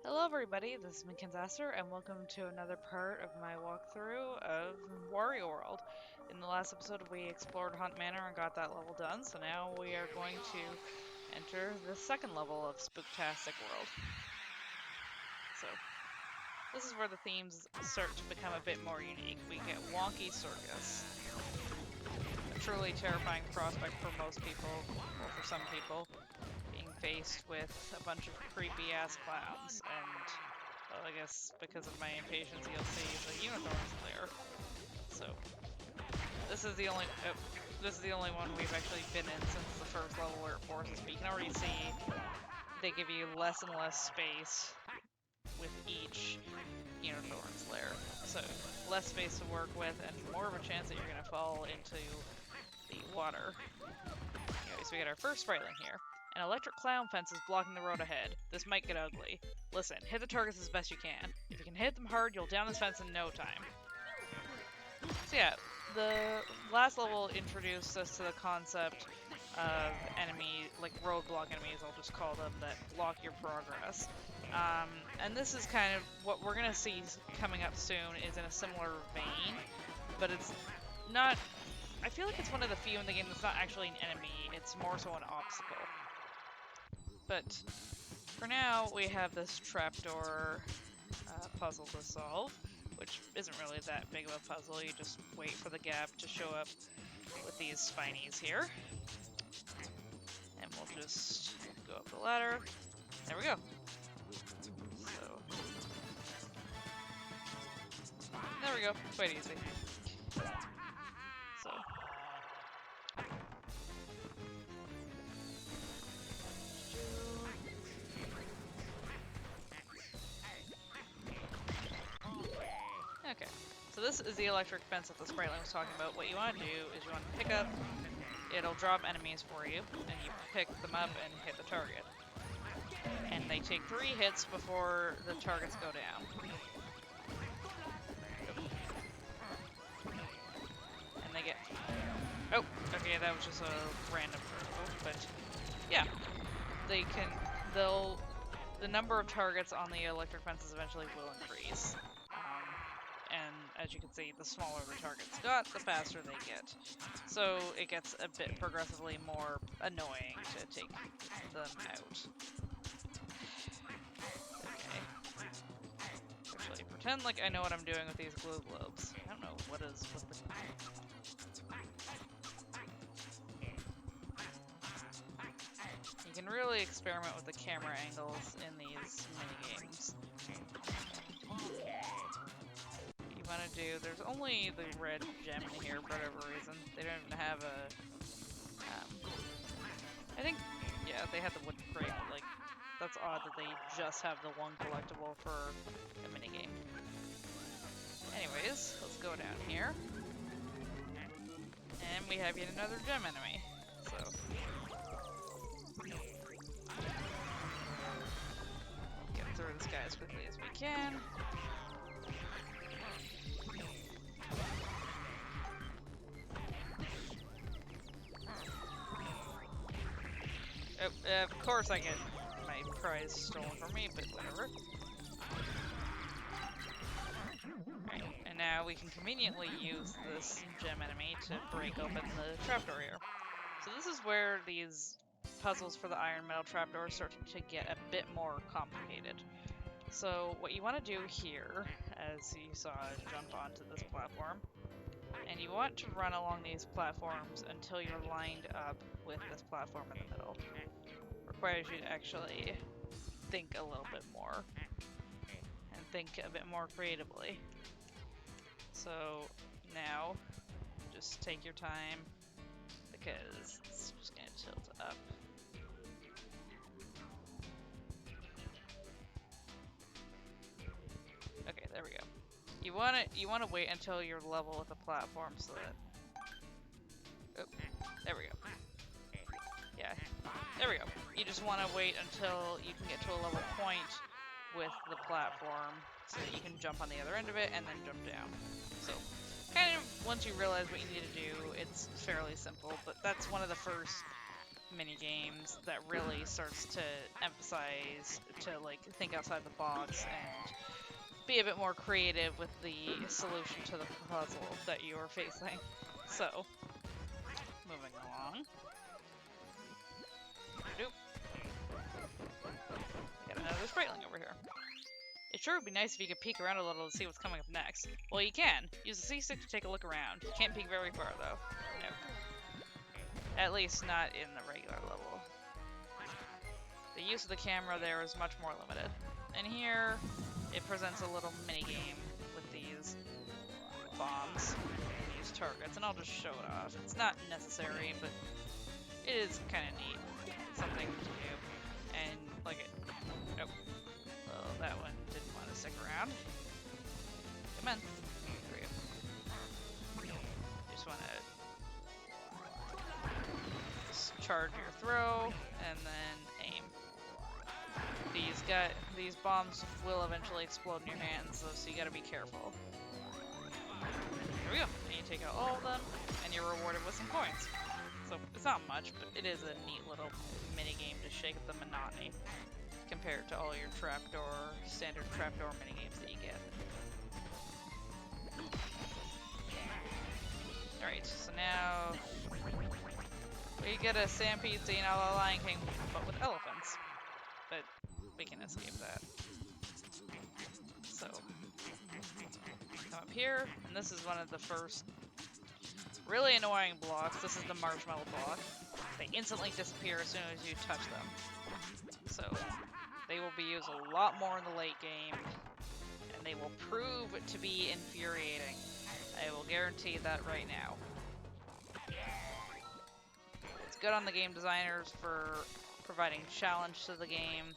Hello everybody, this is Mackenzie and welcome to another part of my walkthrough of Wario World. In the last episode we explored Hunt Manor and got that level done, so now we are going to enter the second level of Spooktastic World. So, this is where the themes start to become a bit more unique. We get Wonky Circus, a truly terrifying prospect for most people, or for some people, being faced with a bunch of creepy-ass clowns, and, well, I guess because of my impatience, you'll see the unicorns there. So, this is the only one we've actually been in since the first level where it forces, but you can already see they give you less and less space with each unicorn's lair. So, less space to work with, and more of a chance that you're going to fall into the water. Anyway, so we got our first spriteling here. An electric clown fence is blocking the road ahead. This might get ugly. Listen, hit the targets as best you can. If you can hit them hard, you'll down this fence in no time. So yeah, the last level introduced us to the concept of enemy, like roadblock enemies, I'll just call them, that block your progress. And this is kind of what we're going to see coming up soon is in a similar vein, but it's not... I feel like it's one of the few in the game that's not actually an enemy, it's more so an obstacle. But for now, we have this trapdoor puzzle to solve, which isn't really that big of a puzzle. You just wait for the gap to show up with these spinies here. And we'll just go up the ladder. There we go. So, there we go. Quite easy. So. Okay, so this is the electric fence that the spriteling was talking about. What you want to do is you want to pick up, it'll drop enemies for you, and you pick them up and hit the target. And they take 3 hits before the targets go down. And they get... Oh, okay, that was just a random throw, but yeah. The number of targets on the electric fences eventually will increase. And as you can see, the smaller the targets got, the faster they get. So it gets a bit progressively more annoying to take them out. Okay. Actually, pretend like I know what I'm doing with these glue globes. I don't know what is with the... You can really experiment with the camera angles in these minigames. Want to do, there's only the red gem in here for whatever reason. They don't even have a I think, yeah, they had the wooden crate, but like, that's odd that they just have the one collectible for a minigame. Anyways, let's go down here. And we have yet another gem enemy. So get through this guy as quickly as we can. Oh, of course I get my prize stolen from me, but whatever. Right, and now we can conveniently use this gem enemy to break open the trapdoor here. So this is where these puzzles for the iron metal trapdoor start to get a bit more complicated. So what you want to do here, as you saw, jump onto this platform, and you want to run along these platforms until you're lined up with this platform in the middle. Requires you to actually think a little bit more and think a bit more creatively. So now, just take your time because it's just gonna tilt up. Okay, there we go. You want to wait until you're level with the platform so that... Oh, there we go. Yeah, there we go. You just want to wait until you can get to a level point with the platform so that you can jump on the other end of it and then jump down. So, kind of, once you realize what you need to do, it's fairly simple, but that's one of the first mini games that really starts to emphasize to like think outside the box and be a bit more creative with the solution to the puzzle that you are facing. So, moving along. Nope. Got another Spriteling over here. It sure would be nice if you could peek around a little to see what's coming up next. Well, you can. Use the C-stick to take a look around. You can't peek very far, though. Nope. At least not in the regular level. The use of the camera there is much more limited. And here, it presents a little mini-game with these bombs, these targets, and I'll just show it off. It's not necessary, but it is kind of neat. It's something to do. And, like it... Nope. Well, that one didn't want to stick around. Come on. There we go. Just want to charge your throw, and then aim. These bombs will eventually explode in your hands, though, so you gotta be careful. There we go. And you take out all of them, and you're rewarded with some coins. So it's not much, but it is a neat little mini game to shake up the monotony compared to all your standard trapdoor mini games that you get. Alright, so now we get a stampede scene a la Lion King, but with elephants. But we can escape that. So, come up here, and this is one of the first really annoying blocks. This is the marshmallow block. They instantly disappear as soon as you touch them. So, they will be used a lot more in the late game, and they will prove to be infuriating. I will guarantee that right now. It's good on the game designers for providing challenge to the game.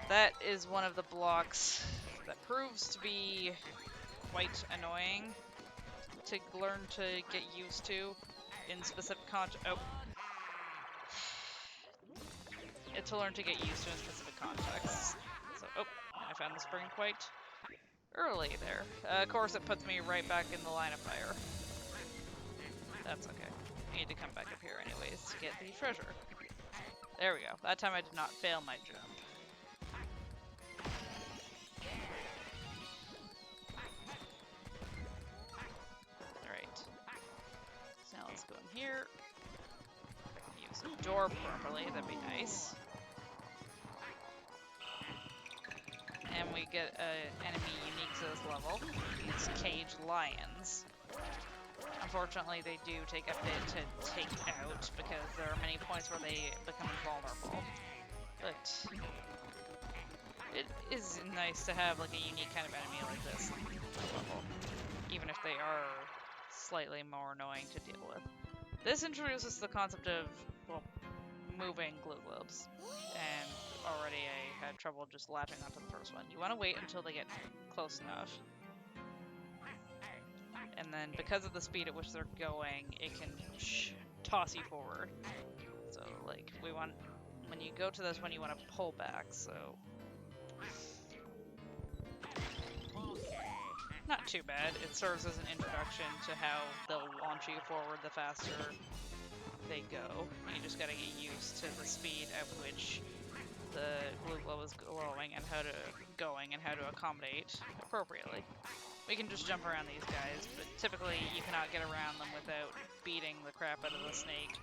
That is one of the blocks that proves to be quite annoying to learn to get used to in specific to learn to get used to in specific contexts. So, I found the spring quite early there. Of course, it puts me right back in the line of fire. That's okay. I need to come back up here anyways to get the treasure. There we go. That time I did not fail my jump. Alright. So now let's go in here. If I can use the door properly, that'd be nice. And we get an enemy unique to this level. These caged lions. Unfortunately, they do take a bit to take out because there are many points where they become invulnerable. But it is nice to have like a unique kind of enemy like this level, even if they are slightly more annoying to deal with. This introduces the concept of, well, moving glue globes, and already I had trouble just latching onto the first one. You want to wait until they get close enough. And then, because of the speed at which they're going, it can toss you forward. So, like, when you go to this one, you want to pull back, so... Not too bad. It serves as an introduction to how they'll launch you forward the faster they go. You just gotta get used to the speed at which the glue globe is going and how to accommodate appropriately. We can just jump around these guys, but typically you cannot get around them without beating the crap out of the snake.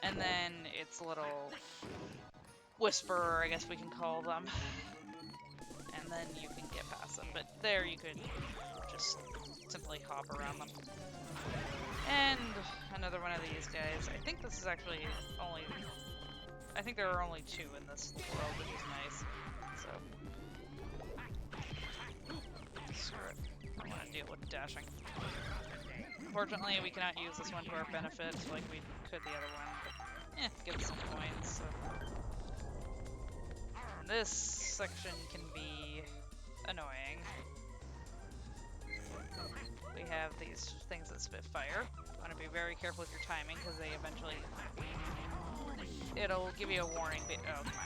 And then its little whisperer, I guess we can call them. And then you can get past them. But there you could just simply hop around them. And another one of these guys. I think this is actually only... I think there are only two in this world, which is nice. So... Screw it. I want to deal with dashing. Unfortunately, we cannot use this one to our benefit like we could the other one, but give us some points. So. This section can be annoying. We have these things that spit fire. You want to be very careful with your timing because they eventually... It'll give you a warning, but... Oh, come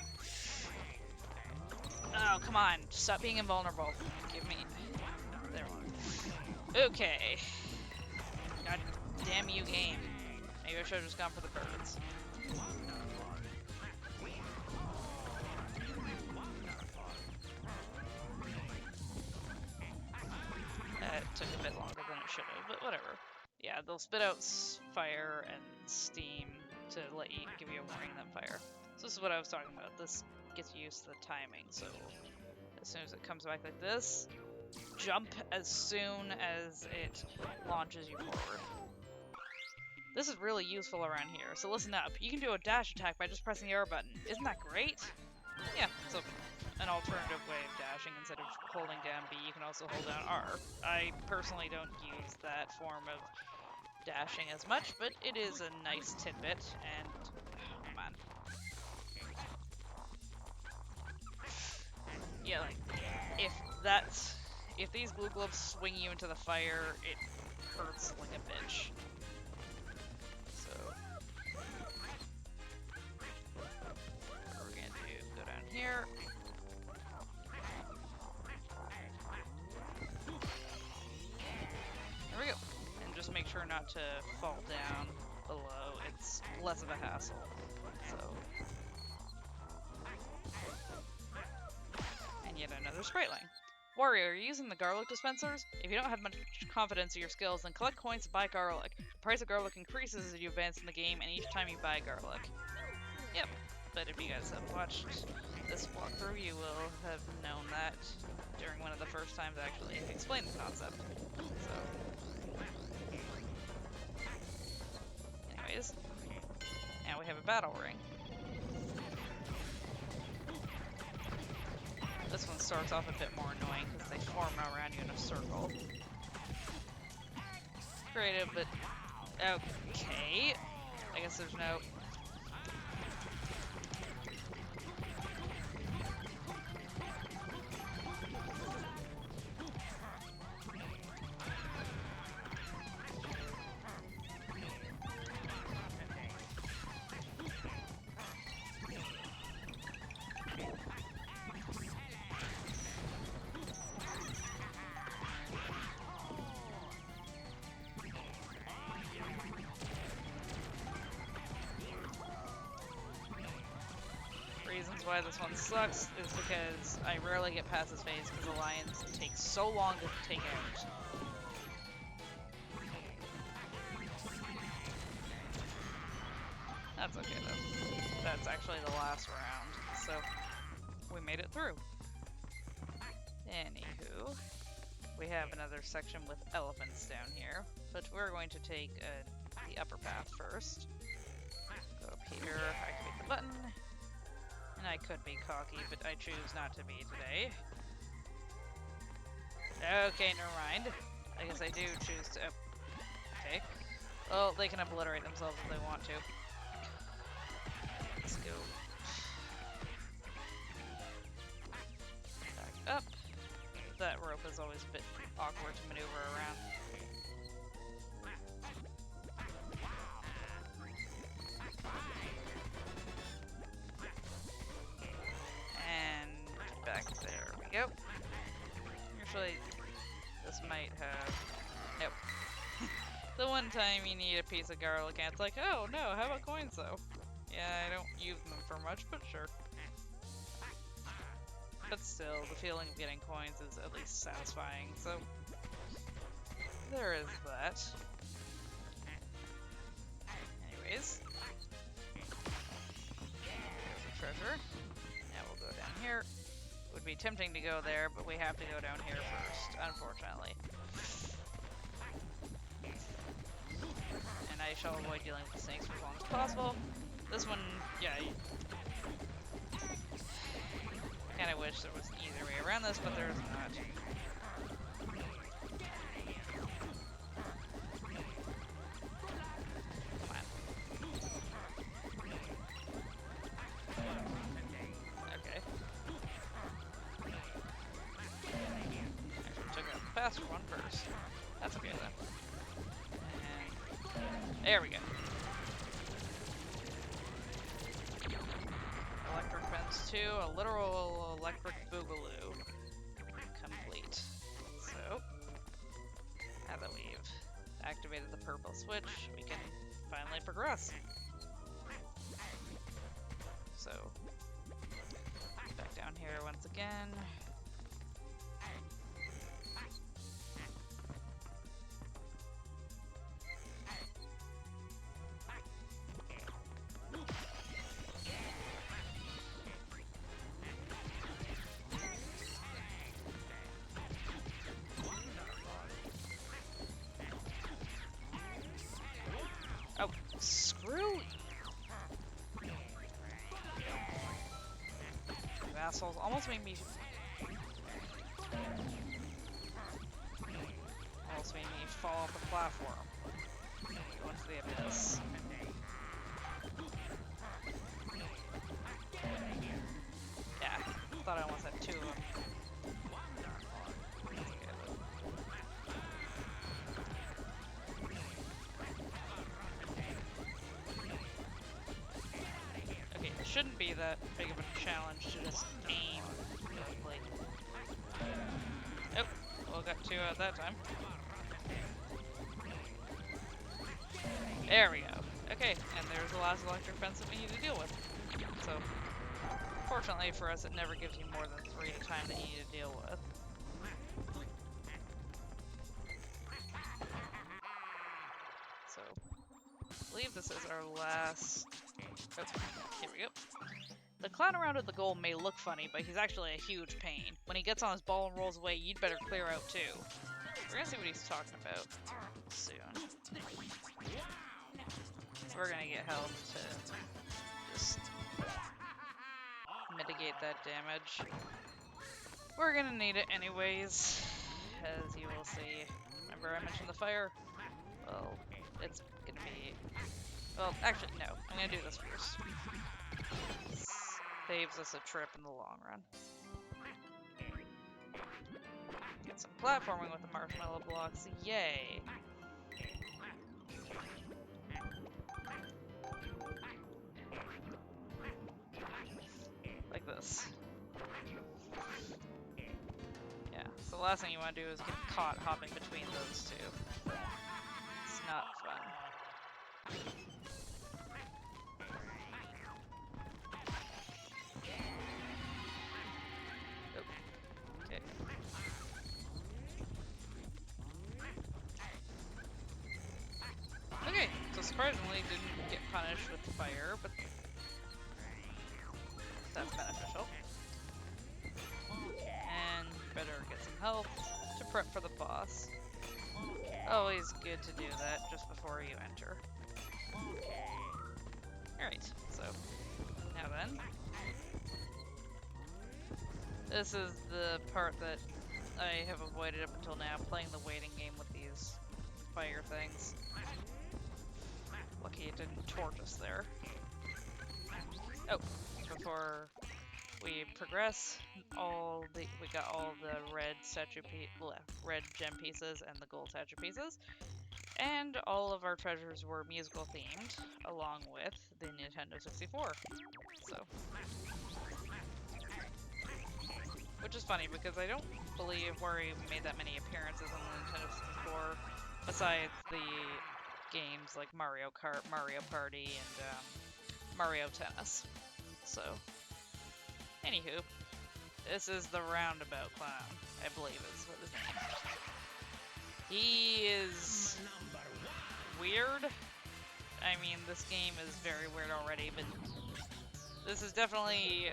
on. Oh, come on. Stop being invulnerable. Give me... There we go. Okay. God damn you, game. Maybe I should have just gone for the birds. whatever. Yeah, they'll spit out fire and steam to give you a warning of that fire. So this is what I was talking about. This gets you used to the timing. So as soon as it comes back like this, jump as soon as it launches you forward. This is really useful around here, so listen up. You can do a dash attack by just pressing the R button. Isn't that great? Yeah, so an alternative way of dashing. Instead of holding down B, you can also hold down R. I personally don't use that form of dashing as much, but it is a nice tidbit, and oh man. Yeah, like, if these glue gloves swing you into the fire, it hurts like a bitch. So, what we're gonna do, go down here. There we go. And just make sure not to fall down below. It's less of a hassle. So, and yet another sprite line. Wario, are you using the garlic dispensers? If you don't have much confidence in your skills, then collect coins to buy garlic. The price of garlic increases as you advance in the game, and each time you buy garlic. Yep, but if you guys have watched this walkthrough, you will have known that during one of the first times I actually explained the concept. So, anyways, now we have a battle ring. This one starts off a bit more annoying because they form around you in a circle. Creative, but okay. I guess there's no... reasons why this one sucks is because I rarely get past this phase because the lions take so long to take out. That's okay though. That's actually the last round, so we made it through. Anywho, we have another section with elephants down here, but we're going to take the upper path first. Go up here, activate the button. And I could be cocky, but I choose not to be today. Okay, never mind. I guess I do choose to... Okay. Well, they can obliterate themselves if they want to. Let's go. Back up. That rope is always a bit awkward to maneuver around. Back there we go. Usually, this might have... Nope. The one time you need a piece of garlic and it's like, oh no, how about coins though? Yeah, I don't use them for much, but sure. But still, the feeling of getting coins is at least satisfying, so... There is that. Anyways. There's a treasure. Now we'll go down here. Would be tempting to go there, but we have to go down here first, unfortunately. And I shall avoid dealing with the snakes for as long as possible. This one, yeah. I kind of wish there was an easier way around this, but there is not. Faster one first. That's okay then. And there we go. Electric fence 2, a literal electric boogaloo. Complete. So, now that we've activated the purple switch, we can finally progress. So, back down here once again. Screw you assholes. Almost made me fall off the platform. Go into the abyss. Yeah, thought I almost had two of them. Okay, it shouldn't be that big of a challenge to just aim. Like, oh, well, got two out that time. There we go. Okay, and there's the last electric fence that we need to deal with. So, fortunately for us, it never gives you more than 3 at a time that you need to deal with. So, I believe this is our last... Oh, here we go. The clown around at the goal may look funny, but he's actually a huge pain. When he gets on his ball and rolls away, you'd better clear out too. We're gonna see what he's talking about soon. We're gonna get help to just mitigate that damage. We're gonna need it anyways, as you will see. Remember I mentioned the fire? Well, it's gonna be... Well, actually, no. I'm gonna do this first. Saves us a trip in the long run. Get some platforming with the marshmallow blocks. Yay! Like this. Yeah, so the last thing you want to do is get caught hopping between those two. It's not fun. Okay. Okay, so surprisingly didn't get punished with fire, but that's beneficial. And better get some health to prep for the boss. Always good to do that just before you enter. Alright, so now then. This is the part that I have avoided up until now, playing the waiting game with these fire things. Lucky it didn't torch us there. Oh, before we progress, we got all the red red gem pieces and the gold statue pieces, and all of our treasures were musical themed, along with the Nintendo 64. So, which is funny because I don't believe Wario made that many appearances on the Nintendo 64, besides the games like Mario Kart, Mario Party, and Mario Tennis. So, anywho, this is the Roundabout Clown, I believe is what his name is. He is weird. I mean, this game is very weird already, but this is definitely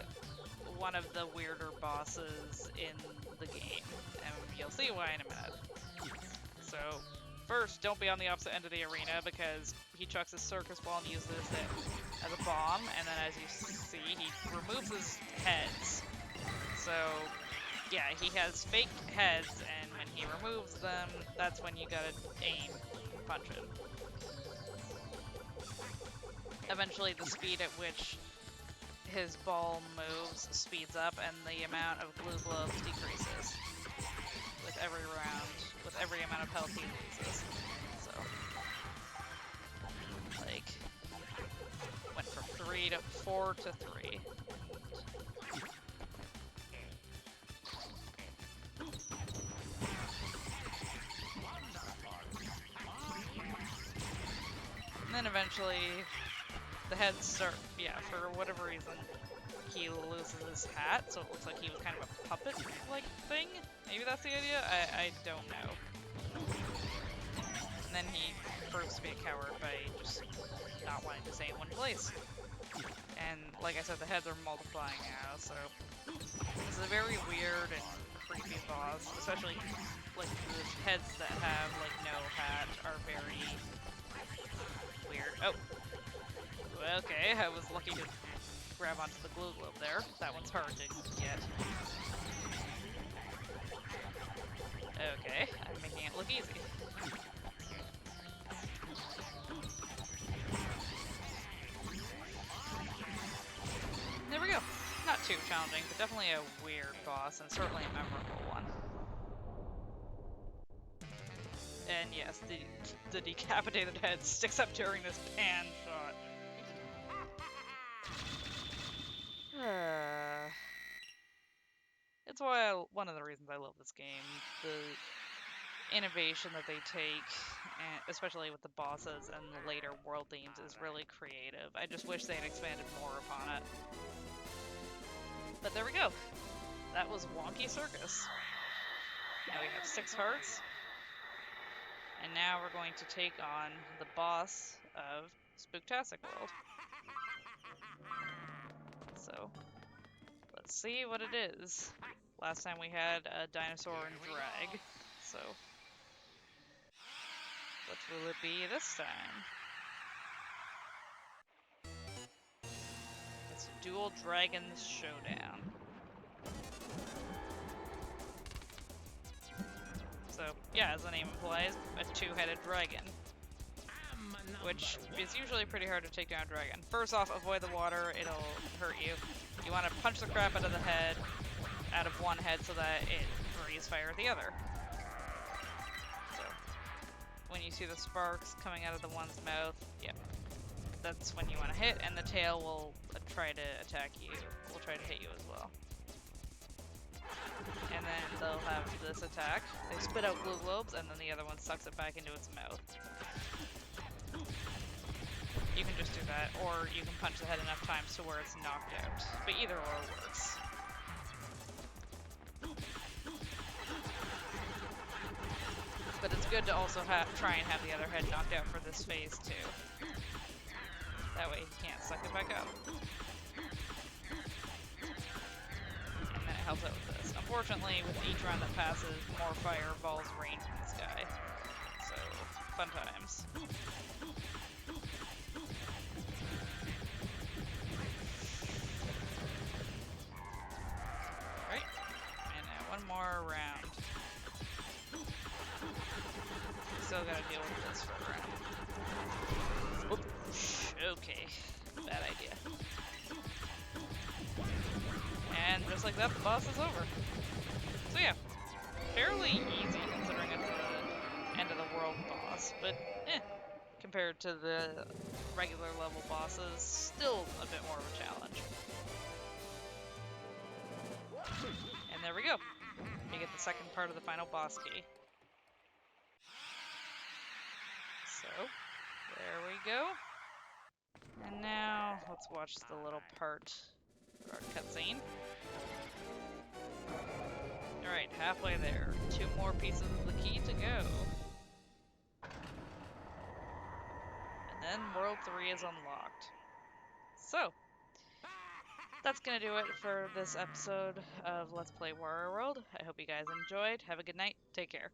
one of the weirder bosses in the game, and you'll see why in a minute. So, first, don't be on the opposite end of the arena, because he chucks his circus ball and uses it as a bomb, and then as you see, he removes his heads. So, yeah, he has fake heads, and when he removes them, that's when you gotta aim and punch him. Eventually, the speed at which his ball moves speeds up, and the amount of glue globes decreases with every round, with every amount of health he loses. So, like, went from 3 to 4 to 3. And then eventually, the heads start, yeah, for whatever reason, he loses his hat, so it looks like he was kind of a puppet-like thing? Maybe that's the idea? I don't know. And then he proves to be a coward by just not wanting to stay in one place. And like I said, the heads are multiplying now, so this is a very weird and creepy boss, especially like the heads that have like no hat are very weird. Oh, Okay, I was lucky to grab onto the glue globe there. That one's hard to get. Okay, I'm making it look easy. There we go. Not too challenging, but definitely a weird boss, and certainly a memorable one. And yes, the decapitated head sticks up during this pan shot. It's one of the reasons I love this game. The innovation that they take, and especially with the bosses and the later world themes, is really creative. I just wish they had expanded more upon it. But there we go. That was Wonky Circus. Now we have 6 hearts. And now we're going to take on the boss of Spooktastic World. So, let's see what it is. Last time we had a dinosaur and drag, so what will it be this time? It's Dual Dragons Showdown. So, yeah, as the name implies, a 2-headed dragon. Which is usually pretty hard to take down a dragon. First off, avoid the water, it'll hurt you. You want to punch the crap out of the head, out of one head, so that it breathes fire at the other. So, when you see the sparks coming out of the one's mouth, yeah, that's when you want to hit, and the tail will try to attack you. Will try to hit you as well. And then they'll have this attack. They spit out glue globes, and then the other one sucks it back into its mouth. You can just do that, or you can punch the head enough times to where it's knocked out. But either or works. But it's good to also try and have the other head knocked out for this phase too. That way he can't suck it back up. And then it helps out with this. Unfortunately, with each round that passes, more fireballs rain from the sky. So, fun times. Alright, and now one more round. Still gotta deal with this for a round. Oops. Okay, bad idea. And just like that, the boss is over. So yeah, fairly easy considering it's the end of the world boss, but compared to the regular level bosses, still a bit more of a challenge. And there we go. You get the second part of the final boss key. So, there we go. And now, let's watch the little part, or cutscene. Alright, halfway there. 2 more pieces of the key to go. And then World 3 is unlocked. So, that's gonna do it for this episode of Let's Play Wario World. I hope you guys enjoyed. Have a good night. Take care.